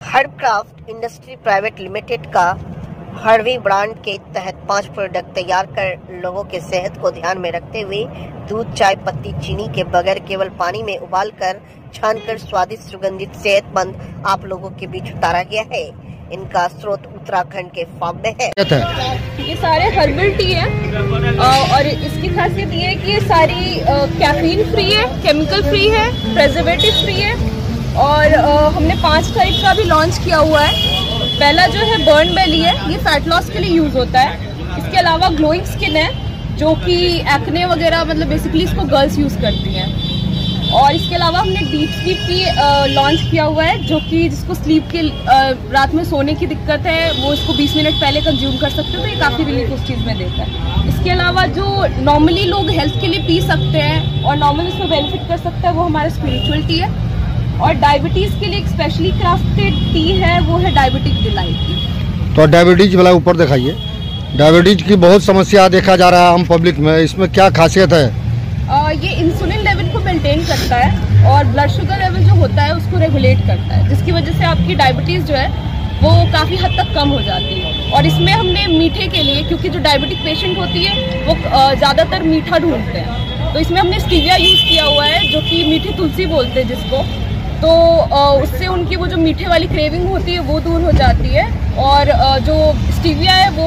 हर्बक्राफ्ट industry private limited का herby brand के तहत 5 प्रोडक्ट तैयार कर लोगों के सेहत को ध्यान में रखते हुए दूध, चाय पत्ती, चीनी के बगैर केवल पानी में उबालकर छानकर स्वादिष्ट, सुगंधित, सेहतमंद आप लोगों के बीच उतारा गया है। इनका स्रोत उत्तराखंड के फार्म में है। ये सारे हर्बल टी है और इसकी खासियत ये है कि ये सारी कैफीन फ्री है, केमिकल फ्री है, प्रिजर्वेटिव फ्री है और हमने 5 टाइप का भी लॉन्च किया हुआ है। पहला जो है बर्न बेली है, ये फैट लॉस के लिए यूज होता है। इसके अलावा ग्लोइंग स्किन है जो कि एक्ने वगैरह मतलब बेसिकली इसको गर्ल्स यूज करती हैं। और इसके अलावा हमने डीप स्लीप की लॉन्च किया हुआ है जो कि जिसको स्लीप के रात में सोने की दिक्कत है वो इसको 20 मिनट पहले कंज्यूम कर सकते हो, तो ये काफ़ी रिलीफ उस चीज़ में देता है। इसके अलावा जो नॉर्मली लोग हेल्थ के लिए पी सकते हैं और नॉर्मली इसमें बेनिफिट कर सकते हैं वो हमारा स्पिरिचुअल टी है। और डायबिटीज़ के लिए एक स्पेशली क्राफ्टेड टी है, वो है डायबिटिक डिलाइट की। तो डायबिटीज वाला ऊपर दिखाइए। डायबिटीज की बहुत समस्या देखा जा रहा है आम पब्लिक में, इसमें क्या खासियत है? ये इंसुलिन लेवल को मेंटेन करता है और ब्लड शुगर लेवल जो होता है उसको रेगुलेट करता है, जिसकी वजह से आपकी डायबिटीज़ जो है वो काफ़ी हद तक कम हो जाती है। और इसमें हमने मीठे के लिए, क्योंकि जो डायबिटिक पेशेंट होती है वो ज़्यादातर मीठा ढूंढते हैं, तो इसमें हमने स्टीविया यूज़ किया हुआ है जो कि मीठी तुलसी बोलते हैं जिसको, तो उससे उनकी वो जो मीठे वाली क्रेविंग होती है वो दूर हो जाती है। और जो स्टीविया है वो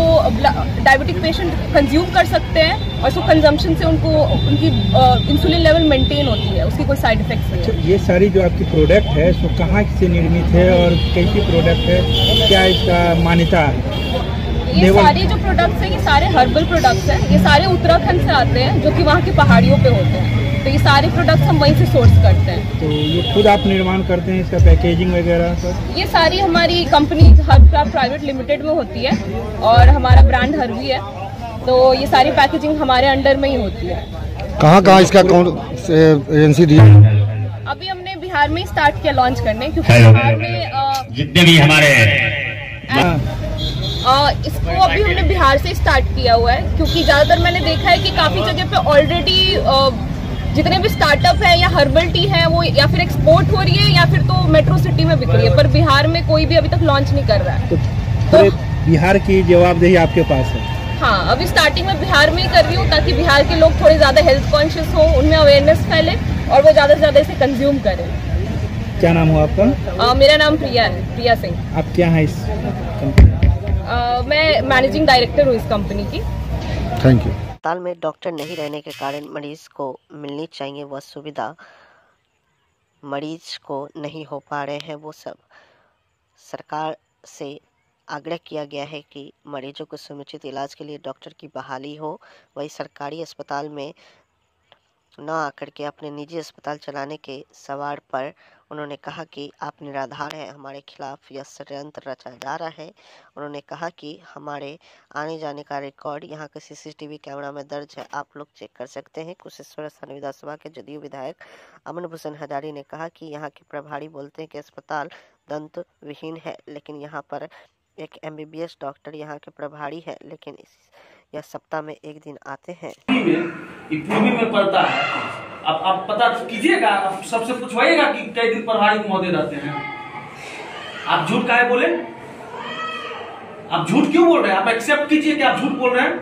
डायबिटिक पेशेंट कंज्यूम कर सकते हैं और उसको कंजम्पशन से उनको उनकी इंसुलिन लेवल मेंटेन होती है, उसकी कोई साइड इफेक्ट्स नहीं है। ये सारी जो आपकी प्रोडक्ट है वो कहाँ से निर्मित है और कैसी प्रोडक्ट है, क्या इसका मान्यता है? ये सारे जो प्रोडक्ट्स हैं ये सारे हर्बल प्रोडक्ट्स हैं, ये सारे उत्तराखंड से आते हैं जो कि वहाँ की पहाड़ियों पे होते हैं, तो ये सारे प्रोडक्ट्स हम वहीं से सोर्स करते हैं। तो ये खुद आप निर्माण करते हैं, इसका पैकेजिंग वगैरह सब? ये सारी हमारी कंपनी हर्बक्राफ्ट प्राइवेट लिमिटेड में होती है और हमारा ब्रांड हर्वी है, तो ये सारी पैकेजिंग हमारे अंडर में ही होती है। कहाँ इसका कौन एजेंसी दी? अभी हमने बिहार में ही स्टार्ट किया लॉन्च करने, क्योंकि बिहार में जितने भी हमारे इसको अभी हमने बिहार से स्टार्ट किया हुआ है, क्योंकि ज़्यादातर मैंने देखा है कि काफ़ी जगह पे ऑलरेडी जितने भी स्टार्टअप है या हर्बल टी है वो या फिर एक्सपोर्ट हो रही है या फिर तो मेट्रो सिटी में बिक रही है, पर बिहार में कोई भी अभी तक लॉन्च नहीं कर रहा है। तो बिहार की जवाबदेही आपके पास है? हाँ, अभी स्टार्टिंग में बिहार में ही कर रही हूँ ताकि बिहार के लोग थोड़े ज़्यादा हेल्थ कॉन्शियस हो, उनमें अवेयरनेस फैले और वो ज़्यादा से ज़्यादा इसे कंज्यूम करें। क्या नाम हुआ आपका? मेरा नाम प्रिया है, प्रिया सिंह। आप क्या हैं इस कंपनी? मैं मैनेजिंग डायरेक्टर हूँ इस कंपनी की। Thank you. अस्पताल में डॉक्टर नहीं रहने के कारण मरीज को मिलनी चाहिए वह सुविधा मरीज को नहीं हो पा रहे हैं, वो सब सरकार से आग्रह किया गया है कि मरीजों को समुचित इलाज के लिए डॉक्टर की बहाली हो। वही सरकारी अस्पताल में न आकर के अपने निजी अस्पताल चलाने के सवाल पर उन्होंने कहा कि आप निराधार हैं, हमारे खिलाफ यह षड्यंत्र रचा जा रहा है। उन्होंने कहा कि हमारे आने जाने का रिकॉर्ड यहाँ के CCTV कैमरा में दर्ज है, आप लोग चेक कर सकते हैं। कुशेश्वर स्थानीय विधानसभा के जदयू विधायक अमन भूषण हजारी ने कहा कि यहाँ के प्रभारी बोलते हैं कि अस्पताल दंत विहीन है, लेकिन यहाँ पर एक MBBS डॉक्टर यहाँ के प्रभारी है, लेकिन यह सप्ताह में एक दिन आते हैं। पूर्वी में पड़ता है, आप पता कीजिएगा, आप सबसे पूछवाइएगा कि कई दिन प्रभारी महोदय रहते हैं। आप झूठ काहे बोले? आप झूठ क्यों बोल रहे हैं? आप एक्सेप्ट कीजिए कि आप झूठ बोल रहे हैं।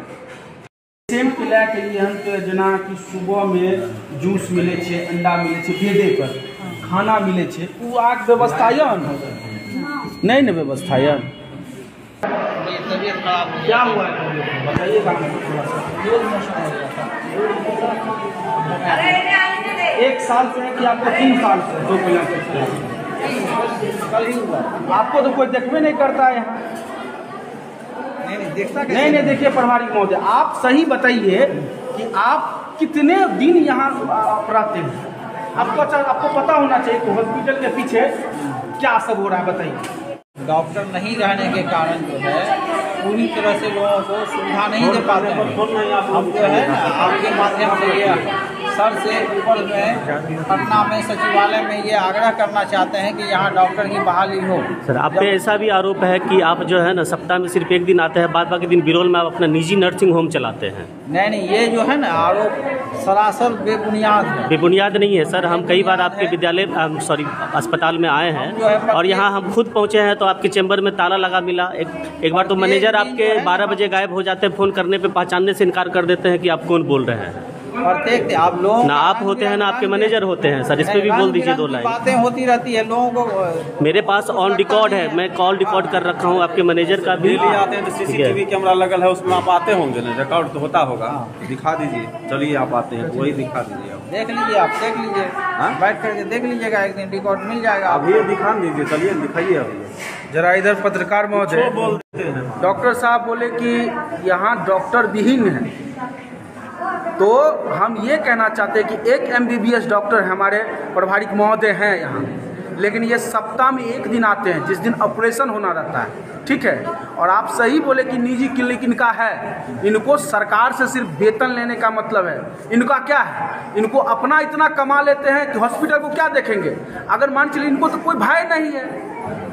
सेम पिला के लिए हम तो जना कि सुबह में जूस मिले छे, अंडा मिले छे, बेदे पर खाना मिले छे, वो आग व्यवस्था है नहीं न व्यवस्था है। क्या हुआ है बताइए? एक साल से है कि आपको 3 साल से? 2 पिला कल ही हुआ। आपको तो कोई देखने नहीं करता है यहाँ। नहीं देखिए प्रभारी महोदय, आप सही बताइए कि आप कितने दिन यहाँ रहते हैं? आपको पता होना चाहिए कि हॉस्पिटल के पीछे क्या सब हो रहा है, बताइए। डॉक्टर नहीं रहने के कारण जो है पूरी तरह से लोगों को सुविधा नहीं दे पाते हैं। हम जो है आपके माध्यम से ये सर से ऊपर में पटना में सचिवालय में ये आग्रह करना चाहते हैं कि यहाँ डॉक्टर की बहाली हो। सर आप पे ऐसा भी आरोप है कि आप जो है ना सप्ताह में सिर्फ एक दिन आते हैं, बाद बाकी दिन बिरौल में आप अपना निजी नर्सिंग होम चलाते हैं। नहीं, ये जो है ना आरोप सरासर बेबुनियाद है। बेबुनियाद नहीं है सर, हम कई बार आपके विद्यालय अस्पताल में आए हैं और यहाँ हम खुद पहुँचे हैं तो आपके चैम्बर में ताला लगा मिला। एक बार तो मैनेजर आपके 12 बजे गायब हो जाते हैं, फ़ोन करने पे पहचानने से इनकार कर देते हैं कि आप कौन बोल रहे हैं। और देखते आप लोग ना आप होते हैं ना आपके मैनेजर होते हैं सर, इस पे भी बोल दीजिए 2 लाइन। बातें होती रहती है लोगों को। मेरे पास ऑन रिकॉर्ड है, मैं कॉल रिकॉर्ड कर रखा हूँ आपके मैनेजर का भी। आते हैं तो CCTV कैमरा लगल है, उसमें आप आते होंगे ना, रिकॉर्ड तो होता होगा। दिखा दीजिए, चलिए आप आते हैं वही दिखा दीजिए। आप देख लीजिए, आप देख लीजिए, बैठ करके देख लीजिएगा, एक दिन रिकॉर्ड मिल जाएगा। अभी दिखा दीजिए, चलिए दिखाइए अभी जरा इधर पत्रकार महोदय, डॉक्टर साहब बोले कि यहाँ डॉक्टर विहीन है, तो हम ये कहना चाहते हैं कि एक MBBS डॉक्टर हमारे प्रभारी महोदय हैं यहाँ, लेकिन ये सप्ताह में एक दिन आते हैं जिस दिन ऑपरेशन होना रहता है, ठीक है। और आप सही बोले कि निजी क्लिनिक इनका है, इनको सरकार से सिर्फ वेतन लेने का मतलब है। इनका क्या है, इनको अपना इतना कमा लेते हैं कि हॉस्पिटल को क्या देखेंगे। अगर मान चलिए इनको तो कोई भय नहीं है,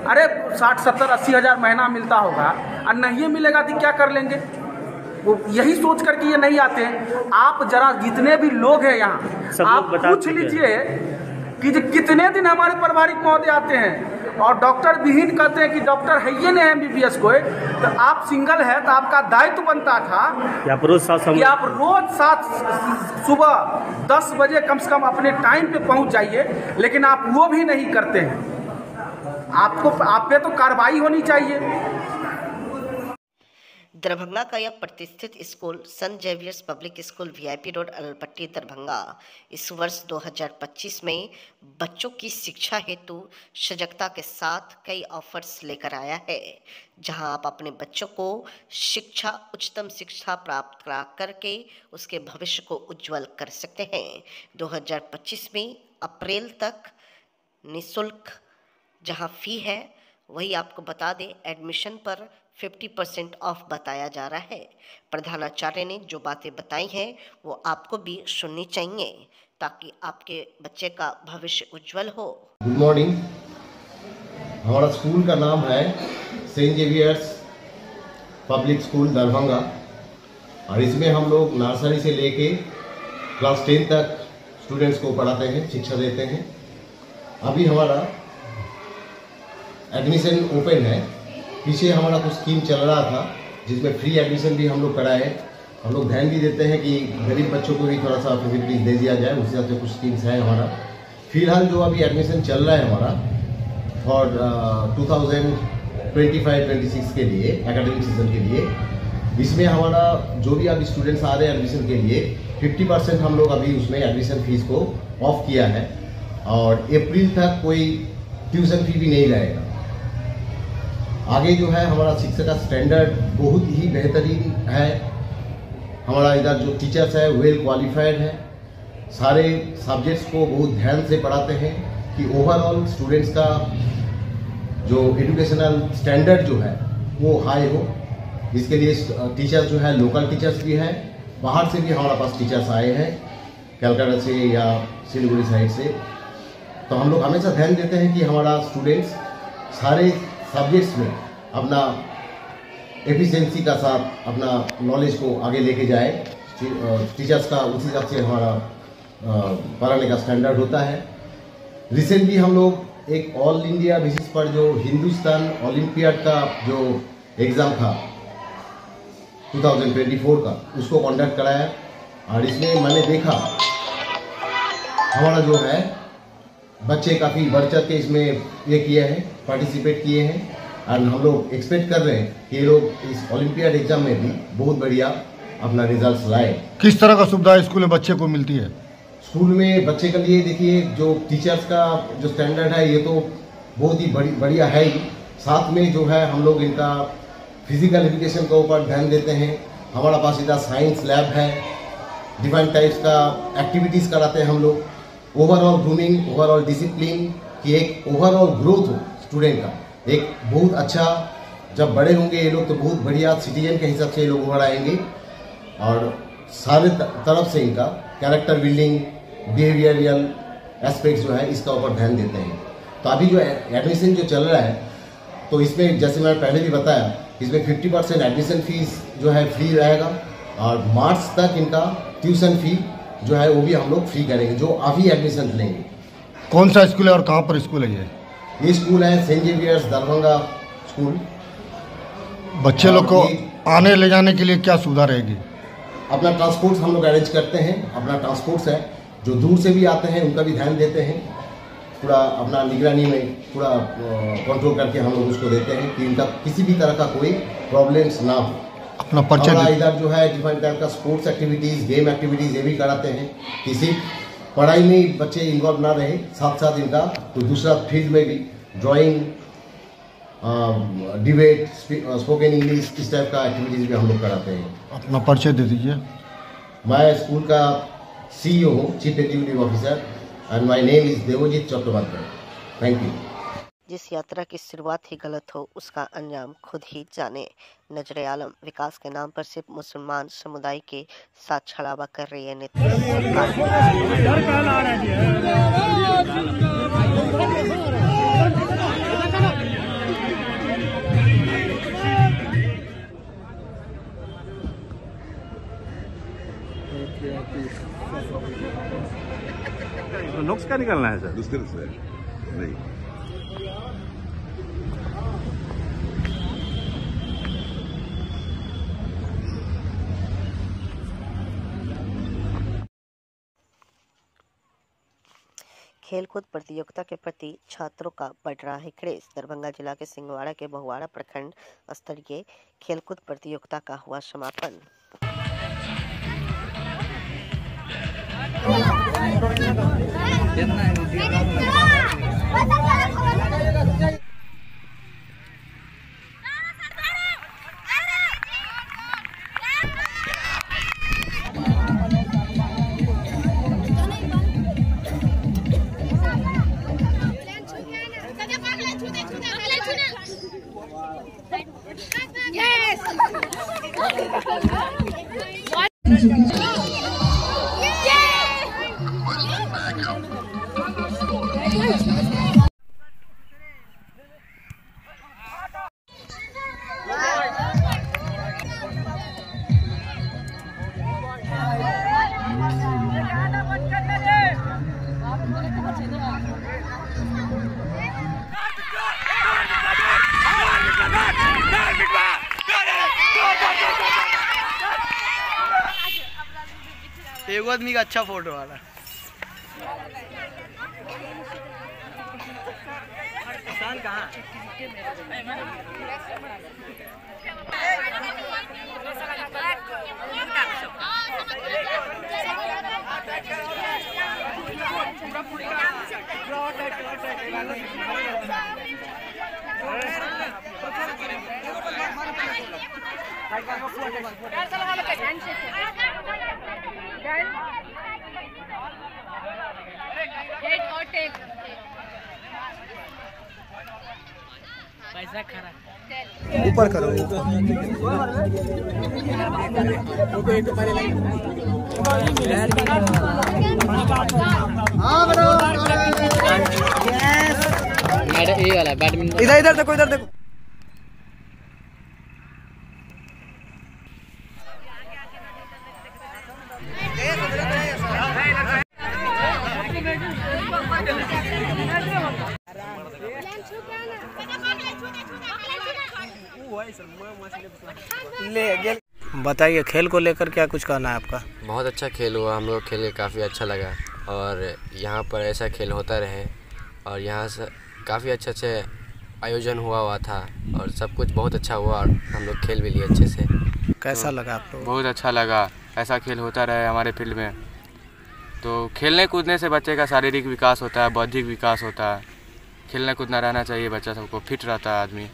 अरे 60, 70, 80 हज़ार महीना मिलता होगा और नहीं मिलेगा तो क्या कर लेंगे, वो यही सोच करके ये नहीं आते हैं। आप जरा जितने भी लोग हैं यहाँ आप पूछ लीजिए कि कितने दिन हमारे प्रभारी महोदय आते हैं और डॉक्टर विहीन कहते हैं कि डॉक्टर है ये नहीं MBBS कोई, तो आप सिंगल है तो आपका दायित्व बनता था कि आप रोज 7 सुबह 10 बजे कम से कम अपने टाइम पे पहुंच जाइए, लेकिन आप वो भी नहीं करते हैं। आप पे तो कार्रवाई होनी चाहिए। दरभंगा का यह प्रतिष्ठित school Saint Xavier's public school VIP road Alpatti Darbhanga इस वर्ष 2025 में बच्चों की शिक्षा हेतु सजगता के साथ कई ऑफर्स लेकर आया है, जहां आप अपने बच्चों को उच्चतम शिक्षा प्राप्त करा करके उसके भविष्य को उज्जवल कर सकते हैं। 2025 में अप्रैल तक निःशुल्क जहां फी है, वही आपको बता दें एडमिशन पर 50% ऑफ बताया जा रहा है। प्रधानाचार्य ने जो बातें बताई हैं वो आपको भी सुननी चाहिए ताकि आपके बच्चे का भविष्य उज्जवल हो। Good morning. हमारा स्कूल का नाम है Saint Xavier's public school Darbhanga और इसमें हम लोग नर्सरी से लेके क्लास 10 तक स्टूडेंट्स को पढ़ाते हैं, शिक्षा देते हैं। अभी हमारा एडमिशन ओपन है। पीछे हमारा कुछ स्कीम चल रहा था जिसमें फ्री एडमिशन भी हम लोग कराए। हम लोग ध्यान भी देते हैं कि गरीब बच्चों को भी थोड़ा सा फैसिलिटीज दे दिया जाए, उस हिसाब से कुछ स्कीम्स है हमारा। फिलहाल जो अभी एडमिशन चल रहा है हमारा फॉर 2025-26 के लिए एकेडमिक सीजन के लिए, इसमें हमारा जो भी अभी स्टूडेंट्स आ रहे हैं एडमिशन के लिए 50% हम लोग अभी उसमें एडमिशन फीस को ऑफ किया है और अप्रैल तक कोई ट्यूशन फी भी नहीं रहेगा। आगे जो है हमारा शिक्षा का स्टैंडर्ड बहुत ही बेहतरीन है। हमारा इधर जो टीचर्स है वेल क्वालिफाइड है, सारे सब्जेक्ट्स को बहुत ध्यान से पढ़ाते हैं कि ओवरऑल स्टूडेंट्स का जो एजुकेशनल स्टैंडर्ड जो है वो हाई हो। इसके लिए टीचर्स जो है लोकल टीचर्स भी हैं, बाहर से भी हमारे पास टीचर्स आए हैं कलकत्ता से या सिलीगुड़ी साइड से। तो हम लोग हमेशा ध्यान देते हैं कि हमारा स्टूडेंट्स सारे सब्जेक्ट्स में अपना एफिशिएंसी का साथ अपना नॉलेज को आगे लेके जाए। टीचर्स का उसी हिसाब से हमारा पढ़ाने का स्टैंडर्ड होता है। रिसेंटली हम लोग एक ऑल इंडिया बेसिस पर जो हिंदुस्तान ओलंपियाड का जो एग्ज़ाम था 2024 का, उसको कंडक्ट कराया और इसमें मैंने देखा हमारा जो है बच्चे काफ़ी बढ़ चढ़ के इसमें ये किए हैं, पार्टिसिपेट किए हैं और हम लोग एक्सपेक्ट कर रहे हैं कि ये लोग इस ओलंपियाड एग्जाम में भी बहुत बढ़िया अपना रिजल्ट्स लाए। किस तरह का सुविधा स्कूल में बच्चे को मिलती है? स्कूल में बच्चे के लिए देखिए जो टीचर्स का जो स्टैंडर्ड है ये तो बहुत ही बढ़िया है ही, साथ में जो है हम लोग इनका फिजिकल एजुकेशन के ऊपर ध्यान देते हैं। हमारा पास इधर साइंस लैब है, डिफरेंट टाइप्स का एक्टिविटीज़ कराते हैं हम लोग। ओवरऑल ग्रूमिंग, ओवरऑल डिसिप्लिन की एक ओवरऑल ग्रोथ हो स्टूडेंट का, एक बहुत अच्छा, जब बड़े होंगे ये लोग तो बहुत बढ़िया सिटीजन के हिसाब से ये लोग उभर आएंगे और सारे तरफ से इनका कैरेक्टर बिल्डिंग, बिहेवियरल एस्पेक्ट्स जो है इसका ऊपर ध्यान देते हैं। तो अभी जो एडमिशन जो चल रहा है तो इसमें जैसे मैंने पहले भी बताया, इसमें 50% एडमिशन फीस जो है फ्री रहेगा और मार्च तक इनका ट्यूशन फी जो है वो भी हम लोग फ्री करेंगे जो अभी एडमिशन लेंगे। कौन सा स्कूल है और कहाँ पर स्कूल है ये स्कूल है सेंट जेवियर्स दरभंगा स्कूल। बच्चे लोग को आने ले जाने के लिए क्या सुविधा रहेगी? अपना ट्रांसपोर्ट हम लोग अरेंज करते हैं, अपना ट्रांसपोर्ट्स है, जो दूर से भी आते हैं उनका भी ध्यान देते हैं, पूरा अपना निगरानी में पूरा कंट्रोल करके हम लोग उसको देते हैं कि इनका किसी भी तरह का कोई प्रॉब्लम्स ना हो। अपना परिचय इधर जो है डिफरेंट टाइप का स्पोर्ट्स एक्टिविटीज़, गेम एक्टिविटीज़ ये भी कराते हैं कि सिर्फ पढ़ाई में बच्चे इन्वॉल्व ना रहे, साथ साथ इनका तो दूसरा फील्ड में भी ड्राइंग, डिबेट, स्पोकन इंग्लिश इस टाइप का एक्टिविटीज़ भी हम लोग कराते हैं। अपना परिचय दे दीजिए। मैं स्कूल का CEO हूँ, chief executive officer, and my name is Devjit Chattopadhyay. Thank you. जिस यात्रा की शुरुआत ही गलत हो उसका अंजाम खुद ही जाने। नजर आलम विकास के नाम पर सिर्फ मुसलमान समुदाय के साथ छलावा कर रही है नीतीश नुक्स क्या निकलना है सर? मुश्किल से नहीं। खेलकूद प्रतियोगिता के प्रति छात्रों का बढ़ रहा है क्रेज। दरभंगा जिला के सिंगवाड़ा के बहुवाड़ा प्रखंड स्तरीय खेलकूद प्रतियोगिता का हुआ समापन। एगो आदमी का अच्छा फोटो आ रहा किसान कहाँ पैसा खरा ऊपर करो ये वाला बैडमिंटन इधर इधर देखो इधर देखो। बताइए खेल को लेकर क्या कुछ कहना है आपका? बहुत अच्छा खेल हुआ, हम लोग खेल के काफ़ी अच्छा लगा और यहाँ पर ऐसा खेल होता रहे और यहाँ से काफ़ी अच्छे आयोजन हुआ था और सब कुछ बहुत अच्छा हुआ और हम लोग खेल भी लिए अच्छे से। कैसा लगा आपको? बहुत अच्छा लगा, ऐसा खेल होता रहे हमारे फील्ड में। तो खेलने कूदने से बच्चे का शारीरिक विकास होता है, बौद्धिक विकास होता है, खेलना कूदना रहना चाहिए, बच्चा सबको फिट रहता है आदमी।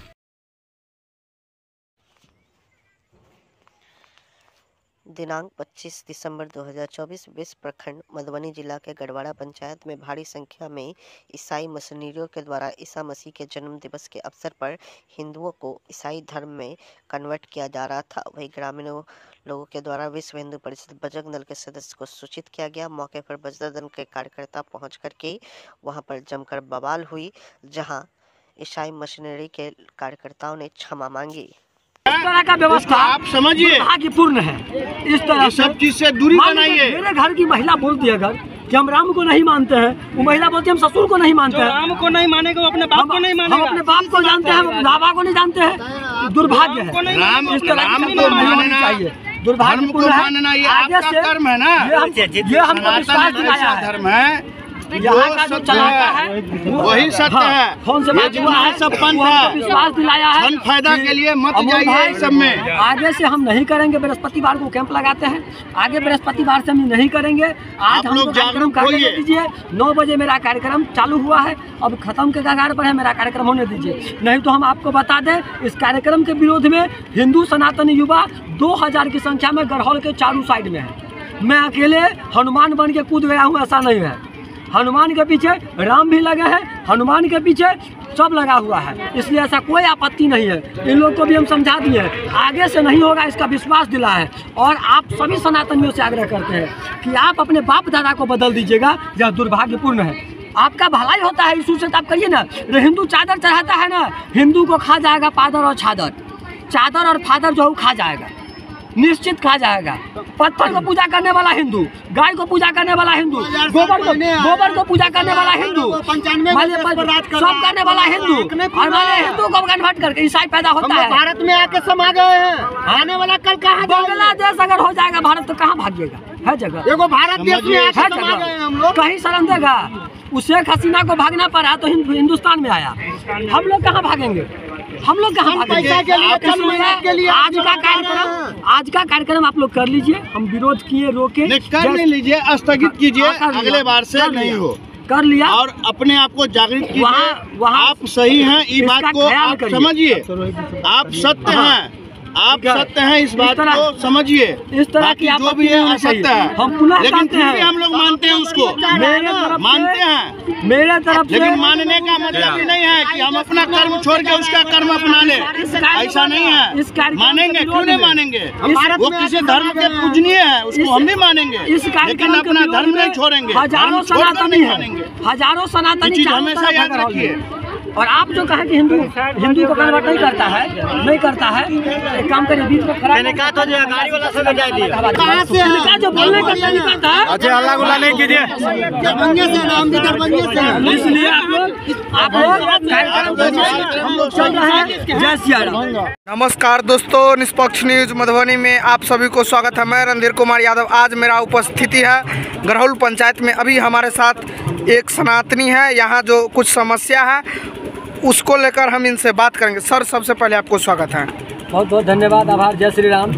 दिनांक 25 दिसंबर 2024 विश्व प्रखंड मधुबनी जिला के गढ़वाड़ा पंचायत में भारी संख्या में ईसाई मिशनरियों के द्वारा ईसा मसीह के जन्म दिवस के अवसर पर हिंदुओं को ईसाई धर्म में कन्वर्ट किया जा रहा था। वहीं ग्रामीणों लोगों के द्वारा विश्व हिंदू परिषद बजरंग दल के सदस्य को सूचित किया गया। मौके पर बजरंग दल के कार्यकर्ता पहुँच करके वहाँ पर जमकर बवाल हुई, जहाँ ईसाई मिशनरी के कार्यकर्ताओं ने क्षमा मांगी। इस तरह का व्यवस्था आप समझिए भाग्यपूर्ण है। इस तरह सब चीज से दूरी बनाइए। मेरे घर की महिला बोलती है घर कि हम राम को नहीं मानते हैं, वो महिला बोलती है हम ससुर को नहीं मानते हैं। राम को नहीं मानेगा वो अपने बाप को नहीं मानेगा। हम अपने बाप को जानते हैं, बाबा को नहीं जानते हैं। दुर्भाग्य है। इस तरह की नहीं होनी चाहिए। दुर्भाग्यपूर्ण है। आगे से कर्म है ना, ये हमको विश्वास दिलाया है। धर्म है यहाँ का जो चलाता है वही सत्य है। कौन से बात सब पंथ है, विश्वास दिलाया है। धन फायदा के लिए मत जाइए सब में। आगे से हम नहीं करेंगे। बृहस्पतिवार को कैंप लगाते हैं, आगे बृहस्पतिवार से हम नहीं करेंगे। आज हम लोग कार्यक्रम करने दीजिए। 9 बजे मेरा कार्यक्रम चालू हुआ है, अब खत्म के कगार पर है। मेरा कार्यक्रम होने दीजिए, नहीं तो हम आपको बता दें इस कार्यक्रम के विरोध में हिंदू सनातनी युवा 2000 की संख्या में गढ़हौल के चारों साइड में है। मैं अकेले हनुमान बन के कूद गया हूँ, ऐसा नहीं है। हनुमान के पीछे राम भी लगे हैं, हनुमान के पीछे सब लगा हुआ है, इसलिए ऐसा कोई आपत्ति नहीं है। इन लोग को भी हम समझा दिए हैं, आगे से नहीं होगा इसका विश्वास दिला है। और आप सभी सनातनियों से आग्रह करते हैं कि आप अपने बाप दादा को बदल दीजिएगा, यह दुर्भाग्यपूर्ण है। आपका भलाई होता है, यीशु से आप करिए ना। हिंदू चादर चढ़ाता है ना, हिंदू को खा जाएगा पादर और छादर। चादर और फादर जो खा जाएगा, निश्चित खा जाएगा। पत्थर को पूजा करने वाला हिंदू, गाय को पूजा करने वाला हिंदू, गोबर को पूजा करने वाला हिंदू, सब करने वाला हिंदू, और वाले हिंदू को कन्वर्ट करके ईसाई पैदा होता है। भारत में आके समा गए हैं, आने वाला कल कहाँ बांग्लादेश अगर हो जाएगा भारत तो कहाँ भागिएगा? है जगह देखो, भारत देश में आके समा गए हम लोग, कहीं शरण देगा। उसे हसीना को भागना पड़ा तो हिंदुस्तान में आया, हम लोग कहाँ भागेंगे? हम लोग कहाँ भागेंगे? आज का कार्यक्रम आप लोग कर लीजिए। हम विरोध किए, रोके, कर नहीं लीजिए, स्थगित कीजिए, अगले बार से नहीं हो। कर लिया और अपने आप को जागृत कीजिए। आप सही हैं, इस बात को आप समझिए। आप सत्य हैं, आप सत्य हैं, इस बात को समझिए। इस तरह की जो भी है असत्य है, लेकिन फिर भी हम लोग मानते हैं उसको, मानते हैं मेरे तरफ से। लेकिन मानने का मतलब ये नहीं है कि हम अपना कर्म छोड़ के उसका कर्म अपना ले, ऐसा नहीं है। मानेंगे, क्यों नहीं मानेंगे? वो किसी धर्म के पूजनीय है, उसको हम भी मानेंगे, लेकिन अपना धर्म नहीं छोड़ेंगे। हजारों सनातनी मानेंगे, हजारों सनातनी हमेशा याद रखिए। और आप जो कहें कि हिंदू को कन्वर्ट नहीं करता है, नहीं करता है, एक काम करिए, बीच में खड़ा तो जो गाड़ी वाला से बजा दिए। कहां से है जो बोलने का तरीका था? अच्छा, अल्लाह गुला नहीं कीजिए, दरभंगे से, राम जी दरभंगे से। इसलिए आप लोग हम लोग चल रहे हैं। जय सिया राम। नमस्कार दोस्तों, निष्पक्ष न्यूज मधुबनी में आप सभी को स्वागत है। मैं रणधीर कुमार यादव। आज मेरा उपस्थिति है गढ़हौल पंचायत में। अभी हमारे साथ एक सनातनी है, यहाँ जो कुछ समस्या है उसको लेकर हम इनसे बात करेंगे। सर, सबसे पहले आपको स्वागत है। बहुत बहुत धन्यवाद, आभार। जय श्री राम।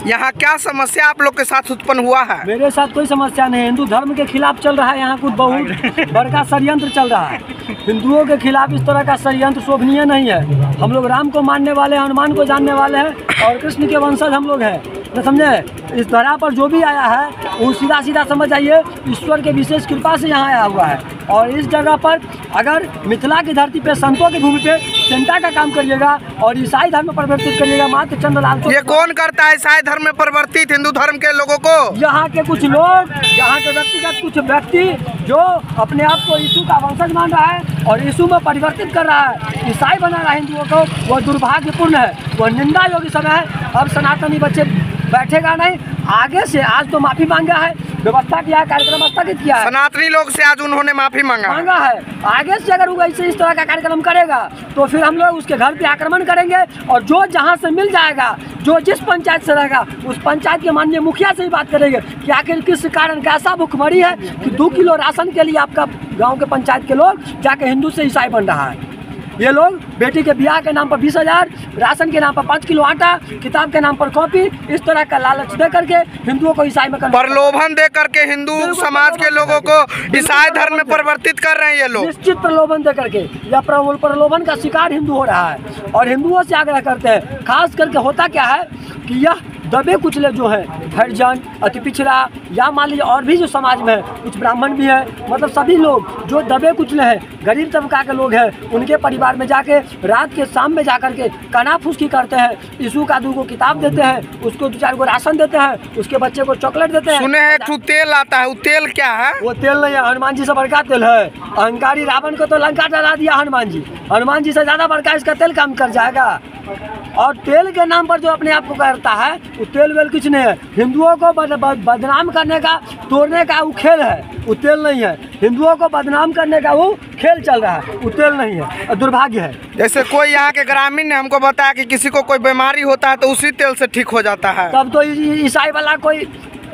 यहाँ क्या समस्या आप लोग के साथ उत्पन्न हुआ है? मेरे साथ कोई समस्या नहीं। हिंदू धर्म के खिलाफ चल रहा है यहाँ कुछ बहुत बड़का षड्यंत्र चल रहा है। हिंदुओं के खिलाफ इस तरह का षड्यंत्र शोभनीय नहीं है। हम लोग राम को मानने वाले हैं, हनुमान को जानने वाले हैं और कृष्ण के वंशज हम लोग हैं, न समझे। इस धरा पर जो भी आया है वो सीधा सीधा समझ आइए ईश्वर के विशेष कृपा से यहाँ आया हुआ है। और इस जगह पर अगर मिथिला की धरती पे, संतों की भूमि पे चिंता का काम करिएगा और ईसाई धर्म परिवर्तित करिएगा। मात्र चंद्रलाल ये कौन करता है ईसाई धर्म में परिवर्तित हिंदू धर्म के लोगों को? यहाँ के कुछ लोग, यहाँ के व्यक्तिगत कुछ व्यक्ति जो अपने आप को यीशु का वंशज मान रहा है और यीशु में परिवर्तित कर रहा है, ईसाई बना रहा है हिंदुओं को, वह दुर्भाग्यपूर्ण है, वह निंदा योग्य समय है। अब सनातनी बच्चे बैठेगा नहीं, आगे से आज तो माफी मांगा है, व्यवस्था किया है, कार्यक्रम स्थगित किया है। सनातनी लोग से आज उन्होंने माफी मांगा है। आगे से अगर वो ऐसे इस तरह का कार्यक्रम करेगा तो फिर हम लोग उसके घर पे आक्रमण करेंगे और जो जहां से मिल जाएगा, जो जिस पंचायत से रहेगा, उस पंचायत के माननीय मुखिया से ही बात करेंगे कि आखिर किस कारण का ऐसा भुखमरी है कि 2 किलो राशन के लिए आपका गाँव के पंचायत के लोग जाके हिंदू से ईसाई बन रहा है। ये लोग बेटी के ब्याह के नाम पर 20,000, राशन के नाम पर 5 किलो आटा, किताब के नाम पर कॉपी, इस तरह का लालच दे करके हिंदुओं को ईसाई में प्रलोभन दे करके हिंदू समाज के लोगों को ईसाई धर्म में परिवर्तित कर रहे हैं। ये लोग निश्चित प्रलोभन दे करके, या प्रलोभन का शिकार हिंदू हो रहा है। और हिंदुओं से आग्रह करते हैं, खास करके होता क्या है कि यह दबे कुचले जो है हरिजन, अति पिछड़ा, या मान लीजिए और भी जो समाज में है, कुछ ब्राह्मण भी है, मतलब सभी लोग जो दबे कुचले हैं, गरीब तबका के लोग हैं, उनके परिवार में जाके रात के शाम में जाकर के काना फूसकी करते हैं, यीशु का 2 किताब देते हैं, उसको 2-4 को राशन देते हैं, उसके बच्चे को चॉकलेट देते हैं। सुने हैं एक तेल आता है, वो तेल क्या है? वो तेल नहीं है, हनुमान जी से बड़का तेल है। अहंकारी रावण को तो लंका डरा दिया हनुमान जी से ज़्यादा बड़का इसका तेल काम कर जाएगा। और तेल के नाम पर जो अपने आप को करता है, वो तेल वेल कुछ नहीं है। हिंदुओं को बदनाम करने का, तोड़ने का वो खेल है, वो तेल नहीं है। हिंदुओं को बदनाम करने का वो खेल चल रहा है, वो तेल नहीं है, दुर्भाग्य है। जैसे कोई यहाँ के ग्रामीण ने हमको बताया कि किसी को कोई बीमारी होता है तो उसी तेल से ठीक हो जाता है। तब तो ईसाई वाला कोई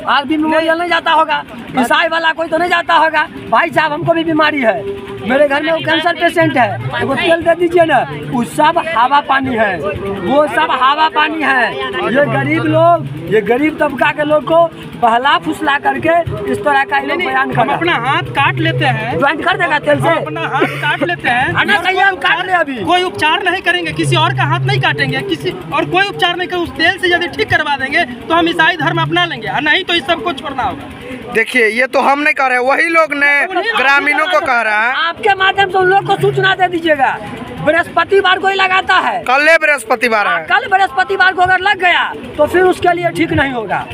आदमी मेमोरियल नहीं जाता होगा, ईसाई वाला कोई तो नहीं जाता होगा। भाई साहब हमको भी बीमारी है, मेरे घर में वो कैंसर पेशेंट है, वो तेल दे दीजिए ना। वो सब हवा पानी है, वो सब हवा पानी है। ये गरीब लोग, ये गरीब तबका के लोग को बहला फुसला करके इस तरह का लोग बयान कर, हम अपना हाथ काट लेते हैं, ज्वाइंट कर देगा तेल से, अपना हाथ काट लेते हैं। हम काट ले, अभी कोई उपचार नहीं करेंगे, किसी और का हाथ नहीं काटेंगे, किसी और कोई उपचार नहीं करेंगे, उस तेल से यदि ठीक करवा देंगे तो हम ईसाई धर्म अपना लेंगे, और नहीं तो इस सबको छोड़ना होगा। देखिए ये तो हम नहीं कह रहे, वही लोग ने ग्रामीणों को कह रहा है। आपके माध्यम से उन लोग को सूचना दे दीजिएगा। बृहस्पतिवार को ही लगाता है, कल बृहस्पतिवार है, कल बृहस्पतिवार को अगर लग गया तो फिर उसके लिए ठीक नहीं होगा।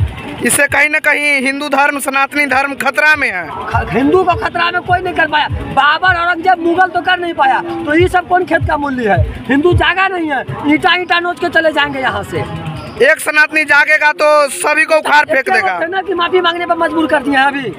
इससे कहीं न कहीं हिंदू धर्म, सनातनी धर्म खतरा में है। हिंदू को खतरा में कोई नहीं कर पाया, बाबर, औरंगजेब, मुगल तो कर नहीं पाया, तो ये सब कौन खेत का मूल्य है? हिंदू जागा नहीं है, ईटा नोच के चले जाएंगे यहाँ से। एक सनातनी जागेगा तो सभी को उखाड़ फेंक देगा। सेना की माफी मांगने पर मजबूर कर दिए हैं अभी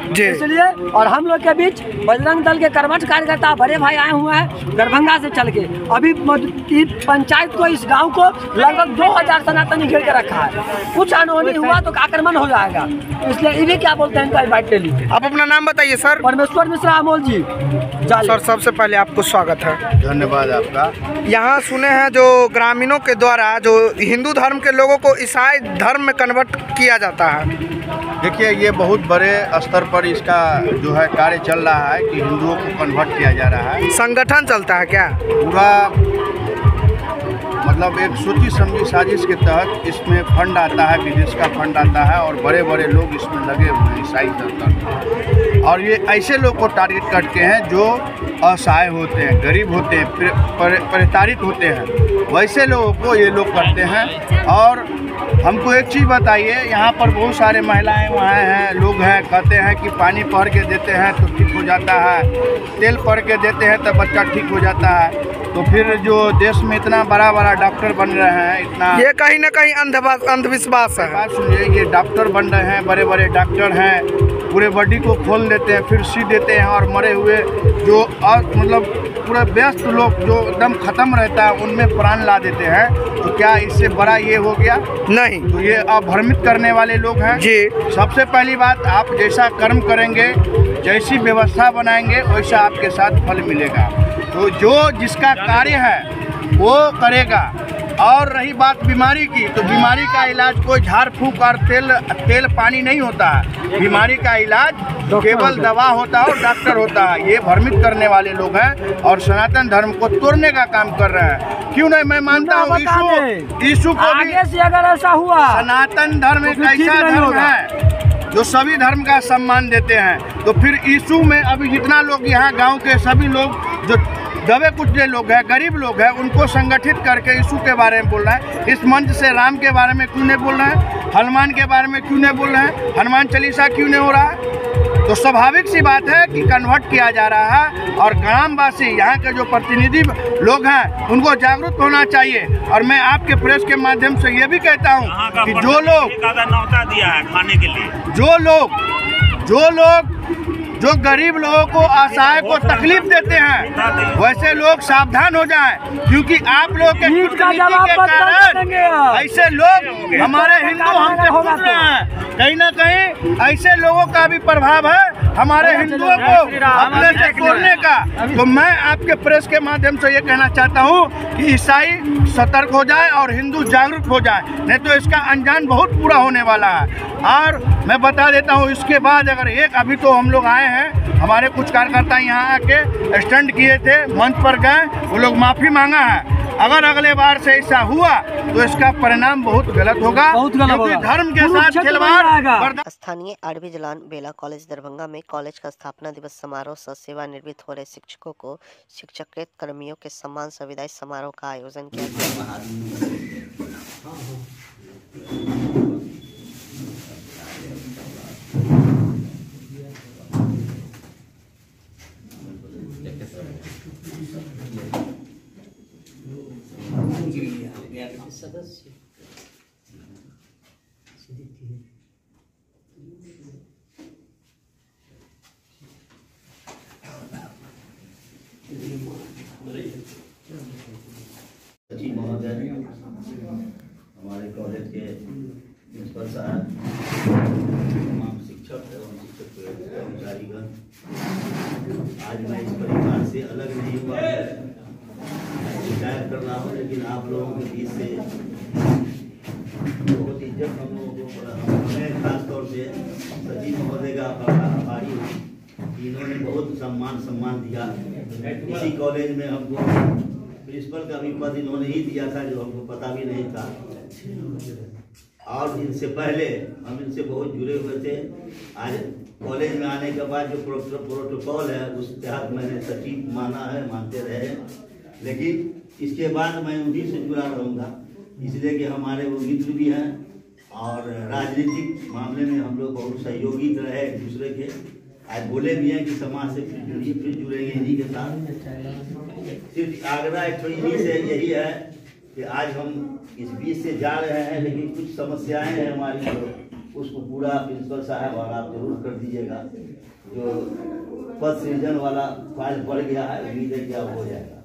जी। इसलिए और हम लोग के बीच बजरंग दल के कर्मठ कार्यकर्ता बड़े भाई आए हुए हैं दरभंगा से चल के। अभी पंचायत को, इस गांव को लगभग 2000 सनातनी घेर के रखा है। कुछ अनहोनी हुआ तो आक्रमण हो जाएगा, इसलिए ये भी क्या बोलते हैं इनका इन्वाइट ले लीजिए। आप अपना नाम बताइए सर। परमेश्वर मिश्रा अमोल जी। सर सबसे पहले आपको स्वागत है। धन्यवाद आपका। यहाँ सुने हैं जो ग्रामीणों के द्वारा जो हिंदू धर्म के लोगों को ईसाई धर्म में कन्वर्ट किया जाता है। देखिए ये बहुत बड़े स्तर पर इसका जो है कार्य चल रहा है कि हिंदुओं को कन्वर्ट किया जा रहा है। संगठन चलता है क्या? पूरा मतलब एक सोची समझी साजिश के तहत इसमें फंड आता है, विदेश का फंड आता है और बड़े बड़े लोग इसमें लगे हुए हैं ईसाई धर्म। और ये ऐसे लोग को टारगेट करते हैं जो असहाय होते हैं, गरीब होते हैं, प्रताड़ित होते हैं, वैसे लोगों को ये लोग करते हैं। और हमको एक चीज़ बताइए, यहाँ पर बहुत सारे महिलाएं वहाँ हैं, लोग हैं, कहते हैं कि पानी पहर के देते हैं तो ठीक हो जाता है, तेल पहर के देते हैं तो बच्चा ठीक हो जाता है। तो फिर जो देश में इतना बड़ा बड़ा डॉक्टर बन रहे हैं, इतना ये कहीं ना कहीं अंधविश्वास है। बात सुनिए, ये डॉक्टर बन रहे हैं, बड़े बड़े डॉक्टर हैं, पूरे बॉडी को खोल देते हैं, फिर सी देते हैं और मरे हुए जो मतलब पूरे व्यस्त लोग जो एकदम ख़त्म रहता है उनमें प्राण ला देते हैं। तो क्या इससे बड़ा ये हो गया? नहीं। तो ये अभ्रमित करने वाले लोग हैं जी। सबसे पहली बात, आप जैसा कर्म करेंगे, जैसी व्यवस्था बनाएंगे, वैसा आपके साथ फल मिलेगा। तो जो जिसका कार्य है वो करेगा। और रही बात बीमारी की, तो बीमारी का इलाज कोई झाड़ फूंक और तेल पानी नहीं होता है। बीमारी का इलाज केवल दवा होता है और डॉक्टर होता है। ये भ्रमित करने वाले लोग हैं और सनातन धर्म को तोड़ने का काम कर रहे हैं। क्यों नहीं? मैं मानता हूँ यीशु को भी, अगर ऐसा हुआ, सनातन धर्म एक ऐसा धर्म है जो सभी धर्म का सम्मान देते हैं। तो फिर यीशु में अभी जितना लोग यहाँ गाँव के सभी लोग जो दबे कुचले लोग हैं, गरीब लोग हैं, उनको संगठित करके यीशु के बारे में बोल रहे हैं। इस मंच से राम के बारे में क्यों नहीं बोल रहे हैं? हनुमान के बारे में क्यों नहीं बोल रहे हैं? हनुमान चालीसा क्यों नहीं हो रहा है? तो स्वाभाविक सी बात है कि कन्वर्ट किया जा रहा है। और ग्रामवासी, यहाँ के जो प्रतिनिधि लोग हैं, उनको जागरूक होना चाहिए। और मैं आपके प्रेस के माध्यम से ये भी कहता हूँ कि जो लोग दिया है खाने के लिए, जो लोग जो गरीब लोगों को, असहाय को तकलीफ देते हैं, वैसे लोग सावधान हो जाएं, क्योंकि आप लोग के कूटनीति के कारण ऐसे लोग हमारे हिंदू हमसे पूछ रहे हैं। कहीं ना कहीं ऐसे लोगों का भी प्रभाव है हमारे हिंदुओं को अपने से तोड़ने का। तो मैं आपके प्रेस के माध्यम से ये कहना चाहता हूँ कि ईसाई सतर्क हो जाए और हिंदू जागरूक हो जाए, नहीं तो इसका अंजाम बहुत बुरा होने वाला है। और मैं बता देता हूँ, इसके बाद अगर अभी तो हम लोग आए हैं, हमारे कुछ कार्यकर्ता यहाँ आके स्टैंड किए थे, मंच पर गए, वो लोग माफ़ी मांगा है। अगर अगले बार से ऐसा हुआ तो इसका परिणाम बहुत गलत होगा, क्योंकि धर्म के साथ खिलवाड़। स्थानीय आरबी जलान बेला कॉलेज दरभंगा में कॉलेज का स्थापना दिवस समारोह सह सेवानिवृत्त हो रहे शिक्षकों को शिक्षकेतर कर्मियों के सम्मान सह विदाई समारोह का आयोजन किया गया। सदस्य सचिव महोदय, हमारे कॉलेज के प्रिंसिपल साहब, तमाम शिक्षक एवं शिक्षक कर्मचारीगण, आज मैं इस परिवार से अलग नहीं हुआ है, शिकायत कर रहा हूँ, लेकिन आप लोगों के बीच से बहुत इज्जत हम लोगों को, मैं खास तौर से सचिव महोदय का आभारी हूँ। इन्होंने बहुत सम्मान दिया। इसी कॉलेज में हमको प्रिंसिपल का भी पद इन्होंने ही दिया था, जो हमको पता भी नहीं था, और इनसे पहले हम इनसे बहुत जुड़े हुए थे। आज कॉलेज में आने के बाद जो प्रोटोकॉल है उस तहत मैंने सचिव माना है, मानते रहे, लेकिन इसके बाद मैं उन्हीं से जुड़ा रहूँगा, इसलिए कि हमारे वो मित्र भी हैं और राजनीतिक मामले में हम लोग बहुत सहयोगी रहे एक दूसरे के। आज बोले भी हैं कि समाज से फिर जुड़ेंगे इन्हीं के साथ। सिर्फ आग्रह एक तो इन्हीं से यही है कि आज हम इस बीच से जा रहे हैं, लेकिन कुछ समस्याएं हैं हमारी, तो उसको पूरा प्रिंसिपल साहब और आप जरूर कर दीजिएगा। जो पद सृजन वाला फाइल बढ़ गया है, उम्मीद है क्या हो जाएगा,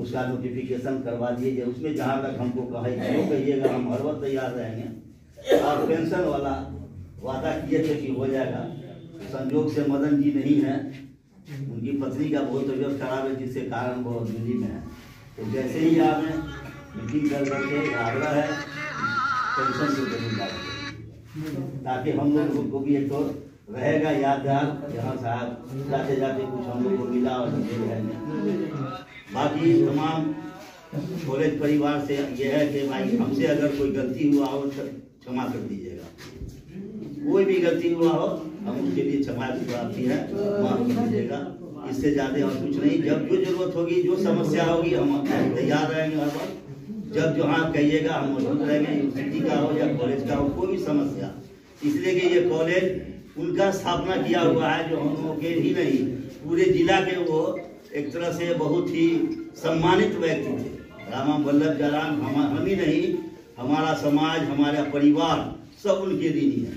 उसका नोटिफिकेशन करवा दीजिए। उसमें जहाँ तक हमको कहिएगा, हम हर वक्त तैयार रहेंगे। और पेंशन वाला वादा किए थे कि हो जाएगा, संजोग से मदन जी नहीं है, उनकी पत्नी का बहुत तबियत खराब है, जिसके कारण वो दिल्ली में है। तो जैसे ही आपने मीटिंग कर करके आग्रह है पेंशन को जरूर डालेंगे, ताकि हम लोगों को भी एक तो रहेगा यादगार, यहाँ साहब जाते जाते कुछ हम लोग को मिला और बाकी तमाम कॉलेज परिवार से ये है कि भाई हमसे अगर कोई गलती हुआ हो तो क्षमा कर दीजिएगा। कोई भी गलती हुआ हो हम उसके लिए क्षमा की प्राप्ति है, माफ कर दीजिएगा। इससे ज़्यादा और कुछ नहीं। जब जो जरूरत होगी, जो समस्या होगी, हम तैयार रहेंगे हर वक्त। जब जहाँ कहिएगा हम मौजूद रहेंगे, यूनिवर्सिटी का हो या कॉलेज का हो, कोई भी समस्या। इसलिए कि ये कॉलेज उनका स्थापना किया हुआ है, जो हम लोगों के ही नहीं पूरे जिला के वो एक तरह से बहुत ही सम्मानित व्यक्ति थे। रामा वल्लभ जाराम हम ही नहीं, हमारा समाज, हमारा परिवार सब उनके ऋणी है।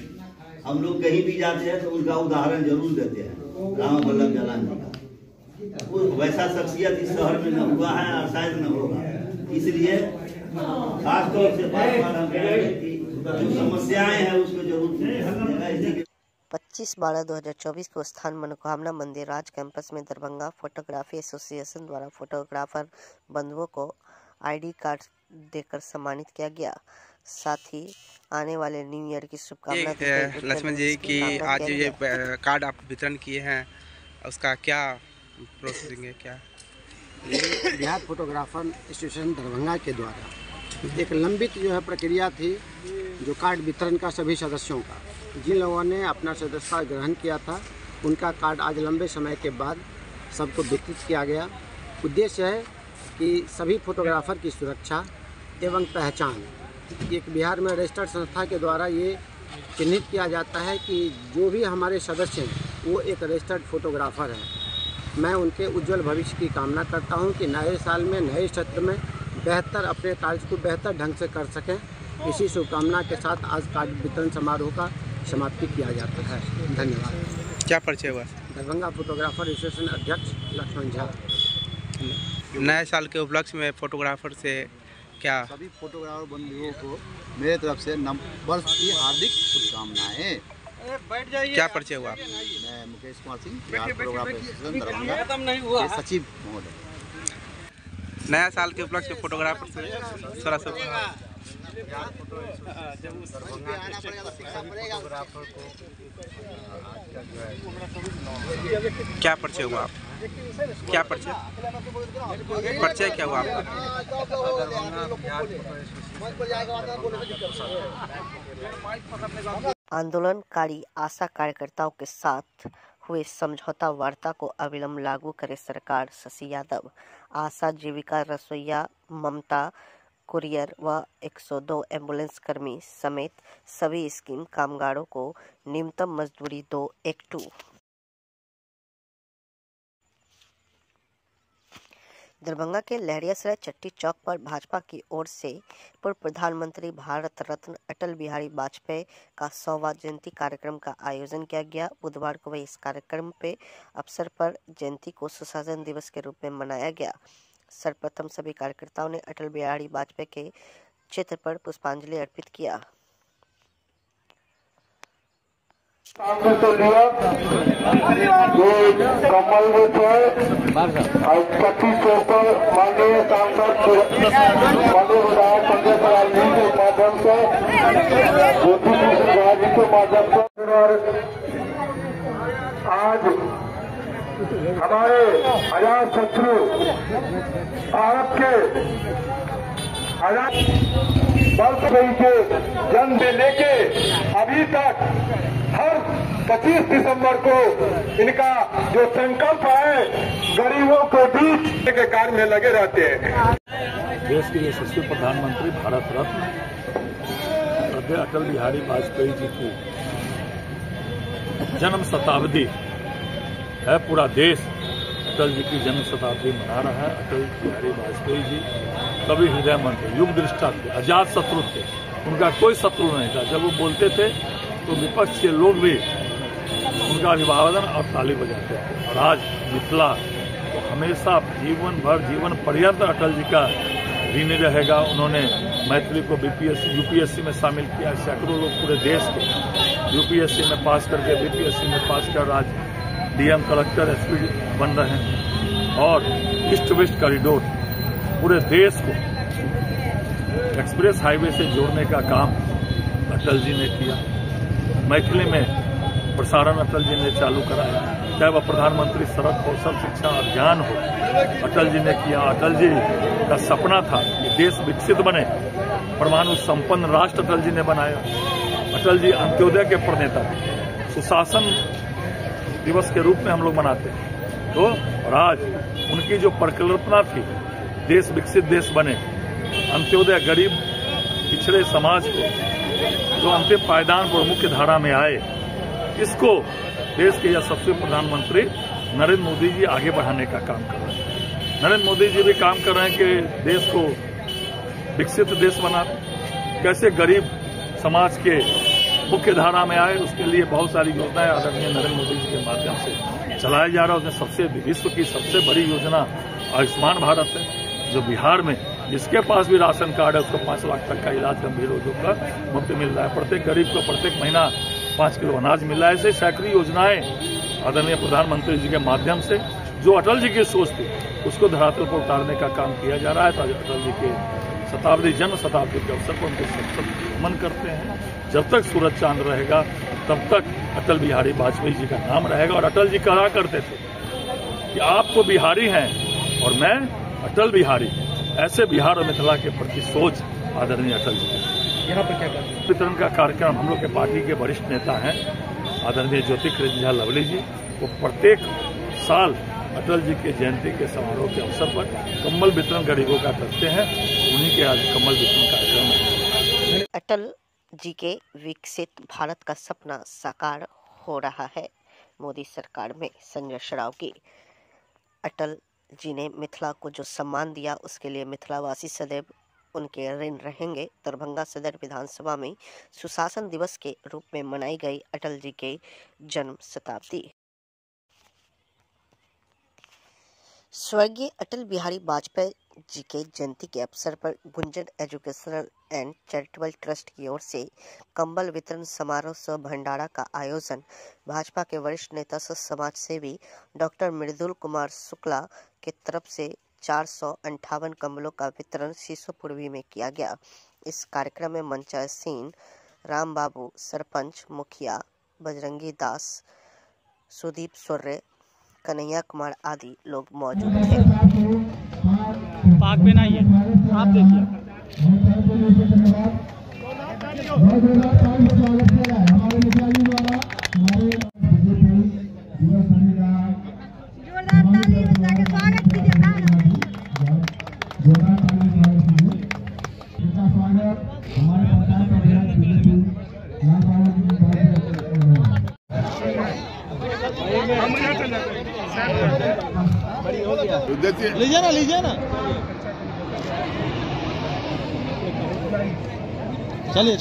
हम लोग कहीं भी जाते हैं तो उनका उदाहरण जरूर देते हैं, रामा वल्लभ जाराम जी का। वो वैसा शख्सियत इस शहर में न हुआ है और शायद न होगा। इसलिए खास तौर से बार-बार हम कह रहे हैं कि जो समस्याएं हैं उसको जरूर 25/12/2024 को स्थान मनोकामना मंदिर राज कैंपस में दरभंगा फोटोग्राफी एसोसिएशन द्वारा फोटोग्राफर बंधुओं को आईडी कार्ड देकर सम्मानित किया गया। साथ ही आने वाले न्यू ईयर की शुभकामना लक्ष्मण जी की आज ये कार्ड आप वितरण किए हैं, उसका क्या प्रोसेसिंग है? क्या ये बिहार फोटोग्राफर एसोसिएशन दरभंगा के द्वारा एक लंबित जो है प्रक्रिया थी, जो कार्ड वितरण का सभी सदस्यों का, जिन लोगों ने अपना सदस्यता ग्रहण किया था उनका कार्ड आज लंबे समय के बाद सबको वितरित किया गया। उद्देश्य है कि सभी फोटोग्राफर की सुरक्षा एवं पहचान, एक बिहार में रजिस्टर्ड संस्था के द्वारा ये चिन्हित किया जाता है कि जो भी हमारे सदस्य हैं वो एक रजिस्टर्ड फोटोग्राफर है। मैं उनके उज्जवल भविष्य की कामना करता हूं कि नए साल में नए क्षेत्र में बेहतर अपने कार्य को बेहतर ढंग से कर सकें। इसी शुभकामना के साथ आज कार्ड वितरण समारोह का समाप्ति किया जाता है। धन्यवाद। क्या परिचय हुआ? दरभंगा फोटोग्राफर एसोसिएशन अध्यक्ष लक्ष्मण झा। नए साल के उपलक्ष्य में फोटोग्राफर से क्या? सभी फोटोग्राफर बंधुओं को मेरे तरफ से वर्ष की हार्दिक शुभकामनाएं। क्या परिचय हुआ? मैं मुकेश कुमार सिंह, बिहार फोटोग्राफर एसोसिएशन दरभंगा के सचिव महोदय। नया साल के उपलक्ष्य में फोटोग्राफर से क्या परिचय हुआ आप? क्या परिचय क्या हुआ आपका? आंदोलनकारी आशा कार्यकर्ताओं के साथ हुए समझौता वार्ता को अविलंब लागू करे सरकार, शशि यादव। आशा जीविका रसोईया, ममता कुरियर व 102 एम्बुलेंस कर्मी समेत सभी स्कीम कामगारों को न्यूनतम मजदूरी 212। दरभंगा के लहरियासराय चट्टी चौक पर भाजपा की ओर से पूर्व प्रधानमंत्री भारत रत्न अटल बिहारी वाजपेयी का 100वां जयंती कार्यक्रम का आयोजन किया गया। बुधवार को वही इस कार्यक्रम पे अवसर पर जयंती को सुशासन दिवस के रूप में मनाया गया। सर्वप्रथम सभी कार्यकर्ताओं ने अटल बिहारी वाजपेयी के चित्र पर पुष्पांजलि अर्पित किया। सामने तो लिया ये कमल और चट्टी चौक पर माननीय सांसद माननीय विधायक संजय सराय जी के माध्यम से ज्योति सिंह जी के माध्यम से और आज हमारे अजात शत्रु भारत के आजाद वाजपेयी के जन्म से लेके अभी तक हर 25 दिसंबर को इनका जो संकल्प है गरीबों के बीच के कार्य में लगे रहते हैं। देश के यशस्वी प्रधानमंत्री भारत रत्न श्रद्धेय अटल बिहारी वाजपेयी जी की जन्म शताब्दी है। पूरा देश अटल जी की जन्म शताब्दी मना रहा है। अटल बिहारी वाजपेयी जी कभी हृदय मंत्र युग दृष्टा थे, अजात शत्रु थे, उनका कोई शत्रु नहीं था। जब वो बोलते थे तो विपक्ष के लोग भी उनका अभिवादन और ताली बजाते थे। और आज मिथिला तो हमेशा जीवन भर जीवन पर्यंत अटल जी का ऋणी रहेगा। उन्होंने मैथिली को यूपीएससी में शामिल किया। सैकड़ों लोग पूरे देश के यूपीएससी में पास करके बीपीएससी में पास कर आज डीएम, कलेक्टर, एसपी बन रहे हैं। और ईस्ट वेस्ट कॉरिडोर पूरे देश को एक्सप्रेस हाईवे से जोड़ने का काम अटल जी ने किया। मैथिली में प्रसारण अटल जी ने चालू कराया। चाहे वह प्रधानमंत्री सड़क कौशल शिक्षा अभियान हो, अटल जी ने किया। अटल जी का सपना था कि देश विकसित बने, परमाणु संपन्न राष्ट्र अटल जी ने बनाया। अटल जी अंत्योदय के प्रणेता थे। सुशासन दिवस के रूप में हम लोग मनाते हैं। तो और आज उनकी जो परिकल्पना थी देश विकसित देश बने, अंत्योदय गरीब पिछड़े समाज को जो अंतिम पायदान पर मुख्य धारा में आए, इसको देश के यशस्वी प्रधानमंत्री नरेंद्र मोदी जी आगे बढ़ाने का काम कर रहे हैं। नरेंद्र मोदी जी भी काम कर रहे हैं कि देश को विकसित देश बना, कैसे गरीब समाज के मुख्य धारा में आए, उसके लिए बहुत सारी योजनाएं आदरणीय नरेंद्र मोदी जी के माध्यम से चलाया जा रहा है। उसमें विश्व की सबसे बड़ी योजना आयुष्मान भारत है, जो बिहार में जिसके पास भी राशन कार्ड है उसको 5 लाख तक का इलाज गंभीर रोगों का मुफ्त मिल रहा है। प्रत्येक गरीब को प्रत्येक महीना 5 किलो अनाज मिल रहा है। ऐसे सैकड़ों योजनाएं आदरणीय प्रधानमंत्री जी के माध्यम से जो अटल जी की सोच थी उसको धरातल पर उतारने का काम किया जा रहा है। तो अटल जी के जन्म शताब्दी के अवसर पर उनको सब नमन करते हैं। जब तक सूरज चांद रहेगा तब तक अटल बिहारी वाजपेयी जी का नाम रहेगा। और अटल जी कहा करते थे कि आप तो बिहारी हैं और मैं अटल बिहारी। ऐसे बिहार और मिथिला के प्रति सोच आदरणीय अटल जी। यहाँ पर क्या वितरण का कार्यक्रम हम लोग के पार्टी के वरिष्ठ नेता हैं आदरणीय ज्योति लवली जी, वो प्रत्येक साल अटल जी के जयंती के समारोह के अवसर पर कम्बल वितरण गरीबों का करते हैं। उन्हीं के आज कम्बल वितरण कार्यक्रम है। अटल जी के विकसित भारत का सपना साकार हो रहा है मोदी सरकार में। संजय श्रावगी। अटल जी ने मिथिला को जो सम्मान दिया उसके लिए मिथिलावासी सदैव उनके ऋण रहेंगे। दरभंगा सदर विधानसभा में सुशासन दिवस के रूप में मनाई गई अटल जी के जन्म शताब्दी। स्वर्गीय अटल बिहारी वाजपेयी जी के जयंती के अवसर पर Gunjan educational and charitable trust की ओर से कंबल वितरण समारोह सह भंडारा का आयोजन भाजपा के वरिष्ठ नेता सह समाज सेवी डॉक्टर मृदुल कुमार शुक्ला के तरफ से 458 कंबलों का वितरण शीशो पूर्वी में किया गया। इस कार्यक्रम में मंचासीन राम बाबू, सरपंच, मुखिया बजरंगी दास, सुदीप सोर्रे, कन्हैया कुमार आदि लोग मौजूद थे। पाक में नहीं है, आप देखिए। लीजिए ना चलिए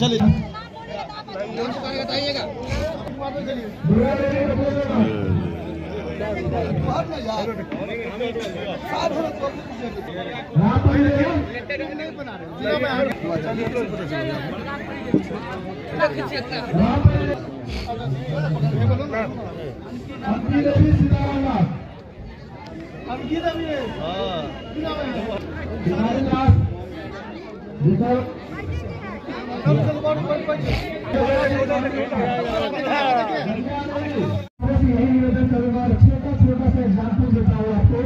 यही निवेदन करूंगा, छोटा सा एग्जाम्पल देता हूँ आपको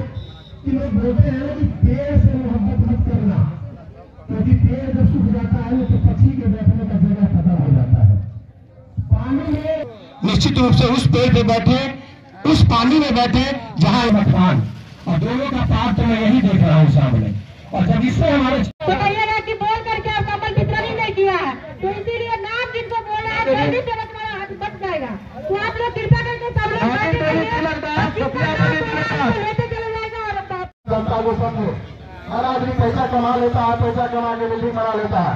कि लोग बोलते हैं कि पेड़ से मोहब्बत मत करना, क्योंकि पेड़ जब सूख जाता है तो पक्षी के बैठने का जगह खत्म हो जाता है। पानी में निश्चित रूप से उस पेड़ पे बैठे, उस पानी में बैठे जहाँ मकान, और दोनों का पार तो मैं यही देख रहा हूँ सामने। और जब इससे हमारे तो कहिएगा कि बोल करके आप कमल वितरण ही नहीं किया है, तो इसीलिए नाम जिनको बोला है जल्दी से बच जाएगा। तो आप लोग कृपा करके सब लोग लेते चले जाएगा। जनता को समझो, हर आदमी पैसा कमा लेता है, पैसा कमा के बिल्डिंग बना लेता है,